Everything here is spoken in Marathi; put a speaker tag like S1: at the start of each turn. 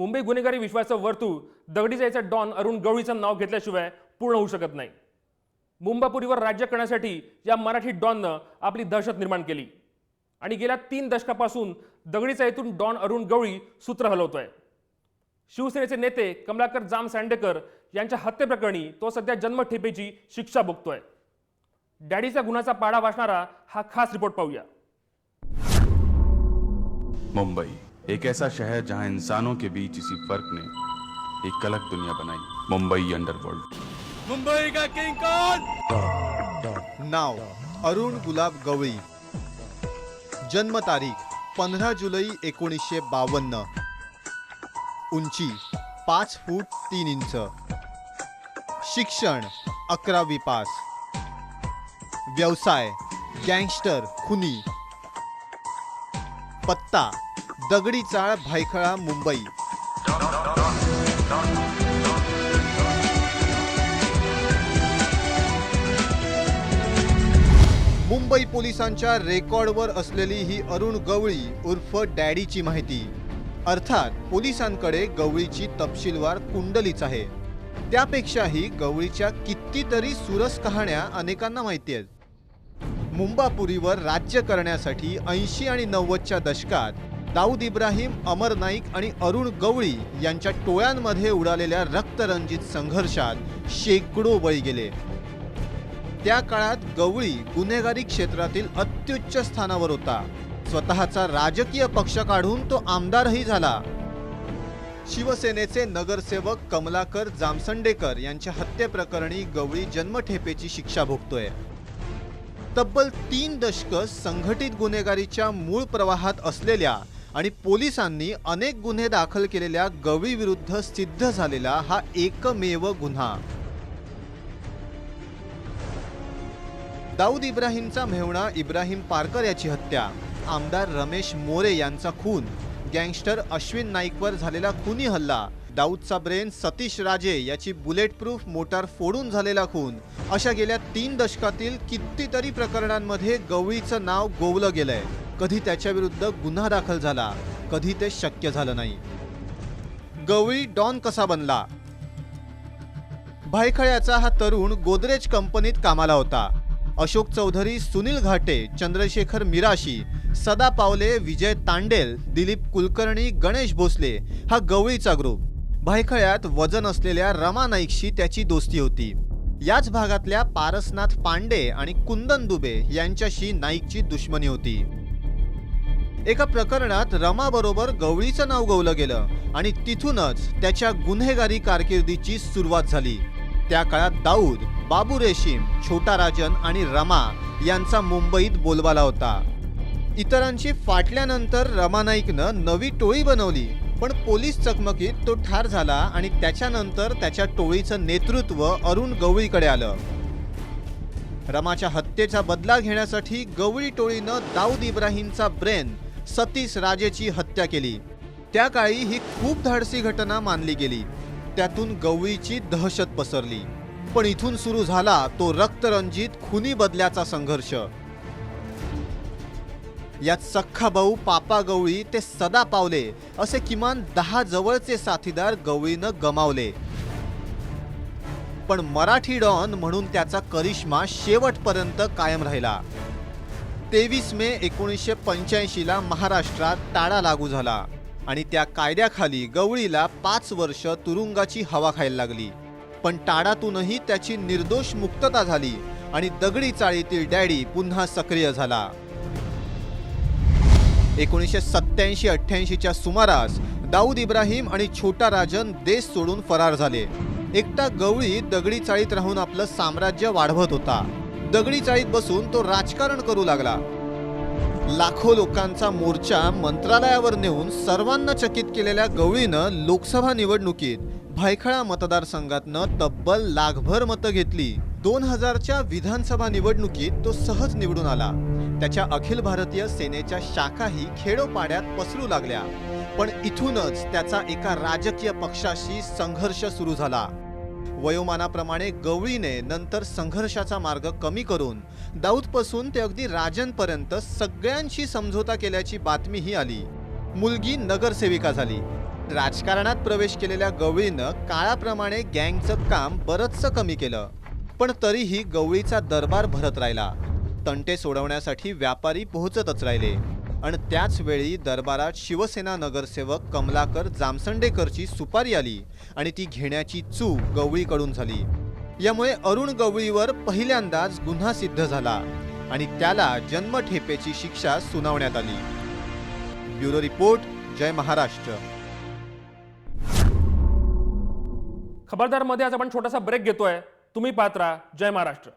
S1: मुंबई गुन्हेगारी विश्वाचं वर्तुळ दगडी जायचं डॉन अरुण गवळीचं नाव घेतल्याशिवाय पूर्ण होऊ शकत नाही। मुंबापुरीवर राज्य करण्यासाठी या मराठी डॉननं आपली दहशत निर्माण केली आणि गेल्या 3 दशकापासून दगडी चाळीतून डॉन अरुण गवळी सूत्र हलवतोय। शिवसेनेचे नेते कमलाकर जामसंडेकर यांच्या हत्येप्रकरणी तो सध्या जन्मठेपेची शिक्षा भोगतोय। डॅडीचा गुन्ह्याचा पाढा वाचणारा हा खास रिपोर्ट पाहूया।
S2: मुंबई, एक ऐसा शहर जहां इंसानों के बीच इसी फर्क ने एक अलग दुनिया बनाई। मुंबई अंडरवर्ल्ड।
S3: मुंबई का किंग कौन?
S4: नाव अरुण गुलाब गवळी। जन्म तारीख 15 जुलै 1952। उंची 5 फूट 3 इंच। शिक्षण 11वी पास। व्यवसाय गँगस्टर खुनी। पत्ता दगडी चाळ भायखळा मुंबई। मुंबई पोलिसांच्या रेकॉर्डवर असलेली ही अरुण गवळी उर्फ डॅडीची माहिती, अर्थात पोलिसांकडे गवळीची तपशीलवार कुंडलीच आहे। त्यापेक्षाही गवळीच्या कितीतरी सुरस कहाण्या अनेकांना माहिती आहेत। मुंबापुरीवर राज्य करण्यासाठी 80 आणि 90च्या दशकात दाऊद इब्राहिम, अमर नाईक आणि अरुण गवळी यांच्या टोळ्यांमध्ये उडालेल्या रक्तरंजित संघर्षात शेकडो बळी गेले। त्या काळात गवळी गुन्हेगारी क्षेत्रातील अत्युच्च स्थानावर होता। स्वतःचा राजकीय पक्ष काढून तो आमदारही झाला। शिवसेनेचे नगरसेवक कमलाकर जामसंडेकर यांच्या हत्येप्रकरणी गवळी जन्मठेपेची शिक्षा भोगतोय। तब्बल 3 दशकं संघटित गुन्हेगारीच्या मूळ प्रवाहात असलेल्या आणि पोलिसांनी अनेक गुन्हे दाखल केलेल्या गवळी विरुद्ध सिद्ध झालेला हा एकमेव गुन्हा। दाऊद इब्राहिमचा मेहुणा इब्राहिम पारकर याची हत्या, आमदार रमेश मोरे यांचा खून, गँगस्टर अश्विन नाईकवर झालेला खुनी हल्ला, दाऊदचा ब्रेन सतीश राजे याची बुलेट प्रूफ मोटार फोडून झालेला खून, अशा गेल्या 3 दशकातील कितीतरी प्रकरणांमध्ये गवळीचं नाव गोवलं गेलंय। कधी त्याच्या विरुद्ध गुन्हा दाखल झाला, कधी ते शक्य झालं नाही। गवळी डॉन कसा बनला? भायखळ्याचा हा तरुण गोदरेज कंपनीत कामाला होता। अशोक चौधरी, सुनील घाटे, चंद्रशेखर मिराशी, सदा पावले, विजय तांडेल, दिलीप कुलकर्णी, गणेश भोसले हा गवळीचा ग्रुप। भायखळ्यात वजन असलेल्या रमा नाईकशी त्याची दोस्ती होती। याच भागातल्या पारसनाथ पांडे आणि कुंदन दुबे यांच्याशी नाईकची दुश्मनी होती। एका प्रकरणात रमा बरोबर गवळीचं नाव गवलं गेलं आणि तिथूनच त्याच्या गुन्हेगारी कारकिर्दीची सुरुवात झाली। त्या काळात दाऊद, बाबू रेशीम, छोटा राजन आणि रमा यांचा मुंबईत बोलबाला होता। इतरांची फाटल्यानंतर रमा नाईकनं नवी टोळी बनवली, पण पोलीस चकमकीत तो ठार झाला आणि त्याच्यानंतर त्याच्या टोळीचं नेतृत्व अरुण गवळीकडे आलं। रमाच्या हत्येचा बदला घेण्यासाठी गवळी टोळीनं दाऊद इब्राहिमचा ब्रेन सतीश राजेची हत्या केली। त्या काळी ही खूप धाडसी घटना मानली गेली। त्यातून गवळीची दहशत पसरली। पण इथून सुरू झाला तो रक्तरंजित खुनी बदल्याचा संघर्ष। यात सख्खा भाऊ पापा गवळी ते सदा पावले असे किमान 10 जवळचे साथीदार गवळीनं गमावले। पण मराठी डॉन म्हणून त्याचा करिश्मा शेवटपर्यंत कायम राहिला। 23 मे 1985 ला महाराष्ट्रात टाळा लागू झाला आणि त्या कायद्याखाली गवळीला 5 वर्ष तुरुंगाची हवा खायला लागली। पण टाळातूनही त्याची निर्दोष मुक्तता झाली आणि दगडी चाळीतील डॅडी पुन्हा सक्रिय झाला। 1987-88च्या सुमारास दाऊद इब्राहिम आणि छोटा राजन देश सोडून फरार झाले। एकटा गवळी दगडी चाळीत राहून आपलं साम्राज्य वाढवत होता। दगडी चाळीत बसून तो राजकारण करू लागला। लाखो लोकांचा मोर्चा मंत्रालयावर नेऊन सर्वांना चकित केलेल्या गवळीनं लोकसभा निवडणुकीत भायखळा मतदारसंघातनं तब्बल लाखभर मतं घेतली। 2000च्या विधानसभा निवडणुकीत तो सहज निवडून आला। त्याच्या अखिल भारतीय सेनेच्या शाखाही खेडोपाड्यात पसरू लागल्या। पण इथूनच त्याचा एका राजकीय पक्षाशी संघर्ष सुरू झाला। वयोमानाप्रमाणे गवळीने नंतर संघर्षाचा मार्ग कमी करून दाऊदपासून ते अगदी राजनपर्यंत सगळ्यांशी समझोता केल्याची बातमीही आली। मुलगी नगरसेविका झाली। राजकारणात प्रवेश केलेल्या गवळीनं काळाप्रमाणे गँगचं काम बरंचसं कमी केलं, पण तरीही गवळीचा दरबार भरत राहिला. तंटे सोडवण्यासाठी व्यापारी पोहोचतच राहिले आणि त्याच वेळी दरबारात शिवसेना नगरसेवक कमलाकर जामसंडेकरची सुपारी आली आणि ती घेण्याची चूक गवळीकडून झाली. यामुळे अरुण गवळीवर पहिल्यांदाच गुन्हा सिद्ध झाला आणि त्याला जन्मठेपेची शिक्षा सुनावण्यात आली. ब्युरो रिपोर्ट, जय महाराष्ट्र.
S1: खबरदार मध्ये आज आपण छोटासा ब्रेक घेतोय. तुम्ही पाहत राहा जय महाराष्ट्र.